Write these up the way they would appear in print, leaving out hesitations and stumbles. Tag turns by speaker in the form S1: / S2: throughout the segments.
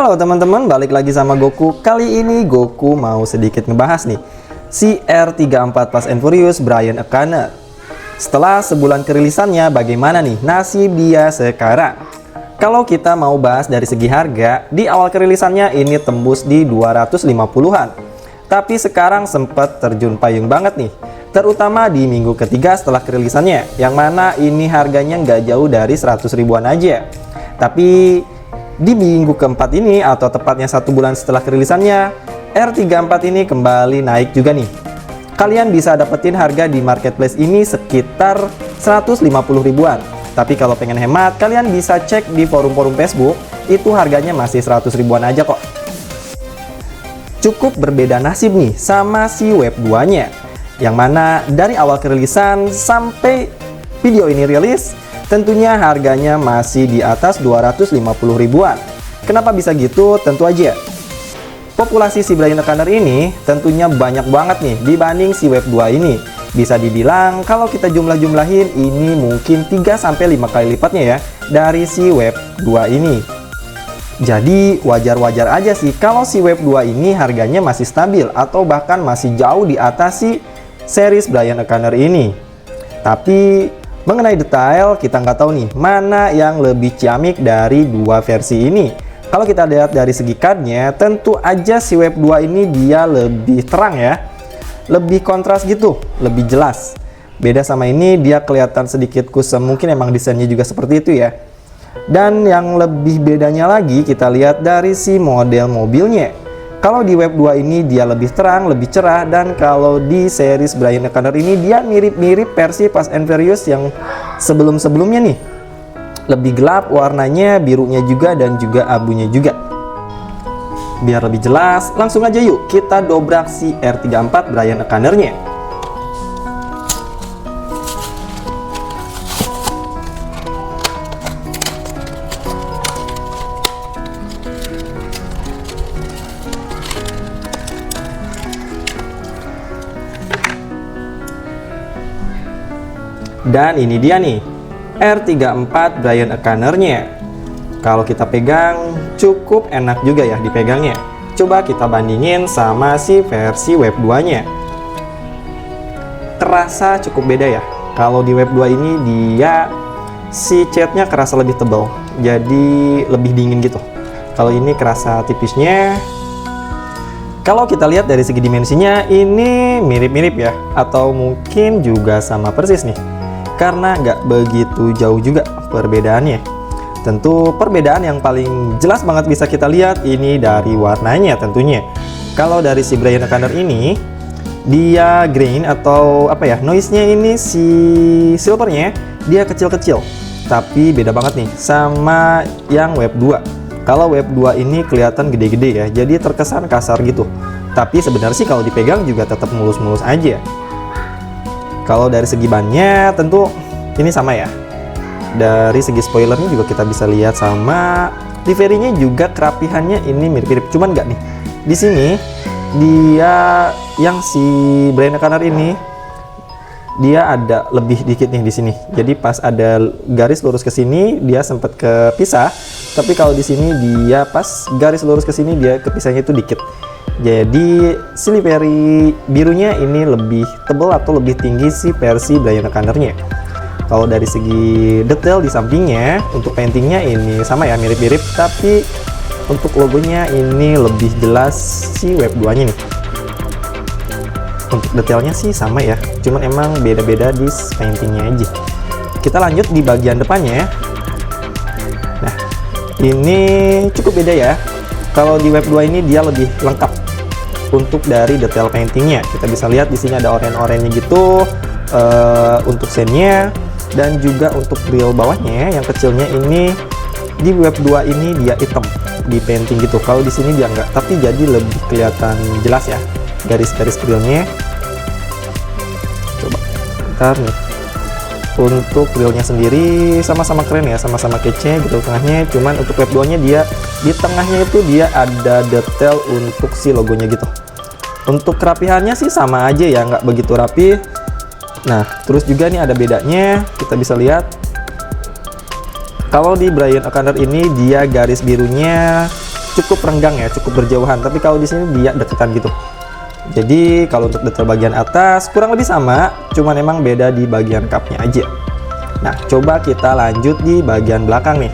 S1: Halo teman-teman, balik lagi sama Goku. Kali ini Goku mau sedikit ngebahas nih si R34 Fast and Furious Brian O'Connor. Setelah sebulan kerilisannya, bagaimana nih nasib dia sekarang? Kalau kita mau bahas dari segi harga, di awal kerilisannya ini tembus di 250-an. Tapi sekarang sempat terjun payung banget nih, terutama di minggu ketiga setelah kerilisannya, yang mana ini harganya nggak jauh dari 100 ribuan aja. Tapi di minggu keempat ini, atau tepatnya 1 bulan setelah kerilisannya, R34 ini kembali naik juga nih. Kalian bisa dapetin harga di marketplace ini sekitar 150 ribuan. Tapi kalau pengen hemat, kalian bisa cek di forum-forum Facebook, itu harganya masih 100 ribuan aja kok. Cukup berbeda nasib nih sama si Wave 2-nya, yang mana dari awal kerilisan sampai video ini rilis, tentunya harganya masih di atas 250 ribuan. Kenapa bisa gitu? Tentu aja populasi si Brian O'Connor ini tentunya banyak banget nih dibanding si Wave 2 ini. Bisa dibilang kalau kita jumlah-jumlahin ini mungkin 3-5 kali lipatnya ya dari si Wave 2 ini. Jadi wajar-wajar aja sih kalau si Wave 2 ini harganya masih stabil atau bahkan masih jauh di atas si series Brian O'Connor ini. Tapi mengenai detail, kita nggak tahu nih mana yang lebih ciamik dari dua versi ini. Kalau kita lihat dari segi cardnya, tentu aja si Wave 2 ini dia lebih terang ya, lebih kontras gitu, lebih jelas. Beda sama ini, dia kelihatan sedikit kusam, mungkin emang desainnya juga seperti itu ya. Dan yang lebih bedanya lagi, kita lihat dari si model mobilnya. Kalau di Wave 2 ini dia lebih terang, lebih cerah, dan kalau di series Brian O'Connor ini dia mirip-mirip versi Fast and Furious yang sebelum-sebelumnya nih. Lebih gelap warnanya, birunya juga dan juga abunya juga. Biar lebih jelas, langsung aja yuk kita dobrak si R34 Brian O'Connor-nya. Dan ini dia nih, R34 Brian O'Connor-nya. Kalau kita pegang, cukup enak juga ya dipegangnya. Coba kita bandingin sama si versi Wave 2-nya. Terasa cukup beda ya. Kalau di Wave 2 ini dia, si catnya kerasa lebih tebal, jadi lebih dingin gitu. Kalau ini kerasa tipisnya. Kalau kita lihat dari segi dimensinya, ini mirip-mirip ya, atau mungkin juga sama persis nih. Karena nggak begitu jauh juga perbedaannya. Tentu perbedaan yang paling jelas banget bisa kita lihat ini dari warnanya tentunya. Kalau dari si Brian O'Connor ini, dia green atau apa ya, noise-nya ini si silvernya dia kecil-kecil. Tapi beda banget nih sama yang Wave 2. Kalau Wave 2 ini kelihatan gede-gede ya, jadi terkesan kasar gitu. Tapi sebenarnya sih kalau dipegang juga tetap mulus-mulus aja. Kalau dari segi bannya tentu ini sama ya. Dari segi spoilernya juga kita bisa lihat sama. Liverynya juga kerapihannya ini mirip-mirip, cuman nggak nih. Di sini dia yang si Brian O'Connor ini dia ada lebih dikit nih di sini. Jadi pas ada garis lurus ke sini dia sempat kepisah. Tapi kalau di sini dia pas garis lurus ke sini dia kepisahnya itu dikit. Jadi si livery birunya ini lebih tebal atau lebih tinggi si versi Brian O'Connor-nya. Kalau dari segi detail di sampingnya, untuk paintingnya ini sama ya, mirip-mirip. Tapi untuk logonya ini lebih jelas si Wave 2-nya nih. Untuk detailnya sih sama ya, cuman emang beda-beda di paintingnya aja. Kita lanjut di bagian depannya. Nah, ini cukup beda ya. Kalau di Wave 2 ini dia lebih lengkap. Untuk dari detail paintingnya, kita bisa lihat di sini ada oranye-oranye gitu untuk sennya, dan juga untuk grill bawahnya yang kecilnya ini di Wave 2 ini dia hitam di painting gitu. Kalau di sini dia enggak, tapi jadi lebih kelihatan jelas ya garis-garis grillnya. Coba bentar nih. Untuk grillnya sendiri sama-sama keren ya, sama-sama kece gitu tengahnya. Cuman untuk Wave 2-nya dia di tengahnya itu dia ada detail untuk si logonya gitu. Untuk kerapihannya sih sama aja ya, nggak begitu rapi. Nah, terus juga nih ada bedanya, kita bisa lihat. Kalau di Brian O'Connor ini dia garis birunya cukup renggang ya, cukup berjauhan. Tapi kalau di sini dia deketan gitu. Jadi kalau untuk detail bagian atas kurang lebih sama, cuman emang beda di bagian cupnya aja. Nah, coba kita lanjut di bagian belakang nih.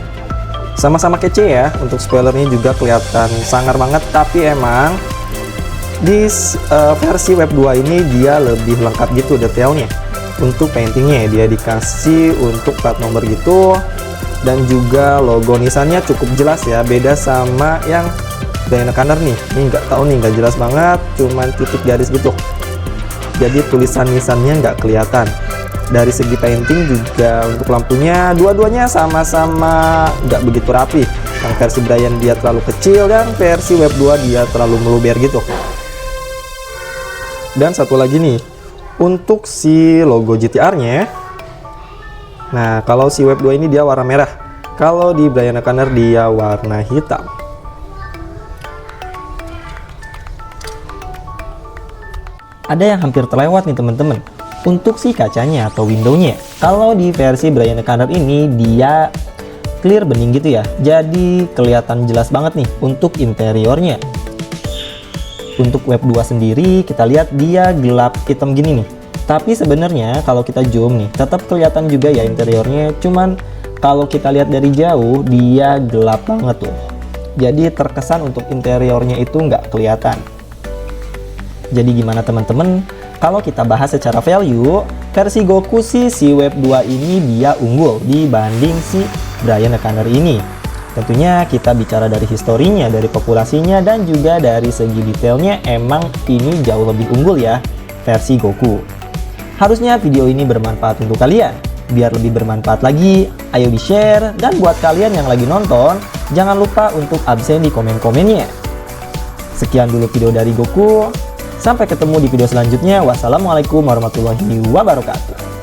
S1: Sama-sama kece ya, untuk spoilernya juga kelihatan sangar banget, tapi emang di versi Web 2 ini dia lebih lengkap gitu detailnya. Untuk paintingnya dia dikasih untuk plat nomor gitu, dan juga logo nisannya cukup jelas ya, beda sama yang Bryan O'Connor nih. Ini nggak tahu nih, nggak jelas banget, cuman titik garis gitu. Jadi tulisan nisannya nggak kelihatan. Dari segi painting juga untuk lampunya, dua-duanya sama-sama nggak begitu rapi. Yang versi Bryan dia terlalu kecil, dan versi Web 2 dia terlalu meluber gitu. Dan satu lagi nih, untuk si logo GTR-nya. Nah, kalau si Web 2 ini dia warna merah. Kalau di Bryan O'Connor dia warna hitam. Ada yang hampir terlewat nih teman-teman. Untuk si kacanya atau windownya, kalau di versi Bryan O'Connor ini dia clear bening gitu ya, jadi kelihatan jelas banget nih untuk interiornya. Untuk Web 2 sendiri kita lihat dia gelap hitam gini nih, tapi sebenarnya kalau kita zoom nih tetap kelihatan juga ya interiornya, cuman kalau kita lihat dari jauh dia gelap banget tuh, jadi terkesan untuk interiornya itu nggak kelihatan. Jadi gimana teman-teman? Kalau kita bahas secara value, versi Goku si Web 2 ini dia unggul dibanding si Bryan O'Connor ini. Tentunya kita bicara dari historinya, dari populasinya, dan juga dari segi detailnya emang ini jauh lebih unggul ya versi Goku. Harusnya video ini bermanfaat untuk kalian. Biar lebih bermanfaat lagi, ayo di-share, dan buat kalian yang lagi nonton, jangan lupa untuk absen di komen-komennya. Sekian dulu video dari Goku. Sampai ketemu di video selanjutnya. Wassalamualaikum warahmatullahi wabarakatuh.